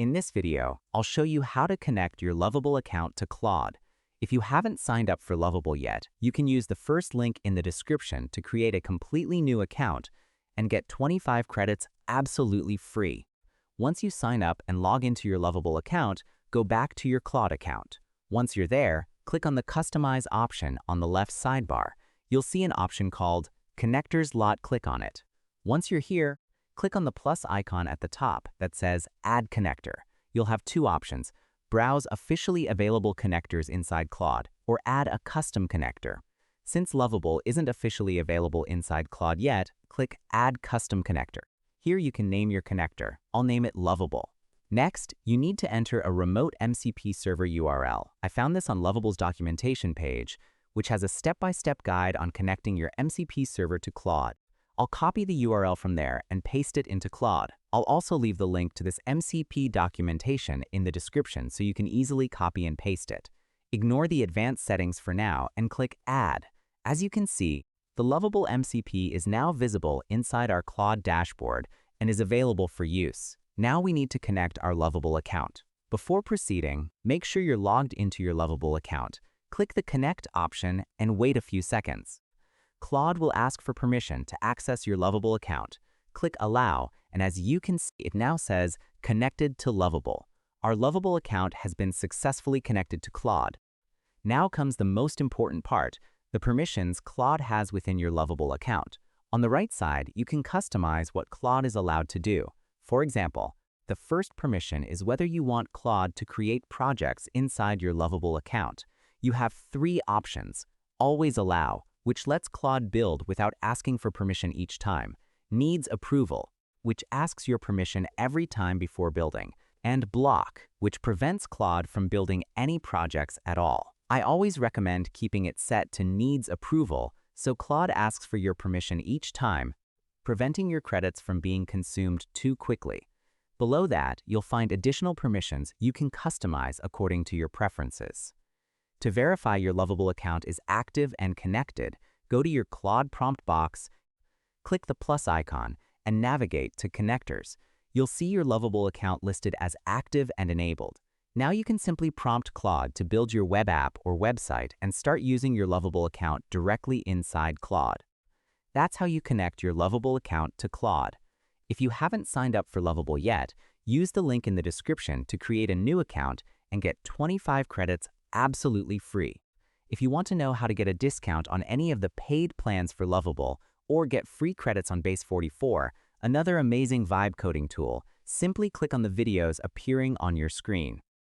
In this video, I'll show you how to connect your Lovable account to Claude. If you haven't signed up for Lovable yet, you can use the first link in the description to create a completely new account and get 25 credits absolutely free. Once you sign up and log into your Lovable account, go back to your Claude account. Once you're there, click on the Customize option on the left sidebar. You'll see an option called Connectors Lot. Click on it. Once you're here, click on the plus icon at the top that says Add Connector. You'll have two options: browse officially available connectors inside Claude, or add a custom connector. Since Lovable isn't officially available inside Claude yet, click Add Custom Connector. Here you can name your connector. I'll name it Lovable. Next, you need to enter a remote MCP server URL. I found this on Lovable's documentation page, which has a step-by-step guide on connecting your MCP server to Claude. I'll copy the URL from there and paste it into Claude. I'll also leave the link to this MCP documentation in the description so you can easily copy and paste it. Ignore the advanced settings for now and click Add. As you can see, the Lovable MCP is now visible inside our Claude dashboard and is available for use. Now we need to connect our Lovable account. Before proceeding, make sure you're logged into your Lovable account. Click the Connect option and wait a few seconds. Claude will ask for permission to access your Lovable account. Click Allow, and as you can see, it now says Connected to Lovable. Our Lovable account has been successfully connected to Claude. Now comes the most important part, the permissions Claude has within your Lovable account. On the right side, you can customize what Claude is allowed to do. For example, the first permission is whether you want Claude to create projects inside your Lovable account. You have three options: Always Allow, which lets Claude build without asking for permission each time; Needs Approval, which asks your permission every time before building; and Block, which prevents Claude from building any projects at all. I always recommend keeping it set to Needs Approval so Claude asks for your permission each time, preventing your credits from being consumed too quickly. Below that, you'll find additional permissions you can customize according to your preferences. To verify your Lovable account is active and connected, go to your Claude prompt box, click the plus icon, and navigate to Connectors. You'll see your Lovable account listed as active and enabled. Now you can simply prompt Claude to build your web app or website and start using your Lovable account directly inside Claude. That's how you connect your Lovable account to Claude. If you haven't signed up for Lovable yet, use the link in the description to create a new account and get 25 credits absolutely free. If you want to know how to get a discount on any of the paid plans for Lovable or get free credits on Base 44, another amazing vibe coding tool, simply click on the videos appearing on your screen.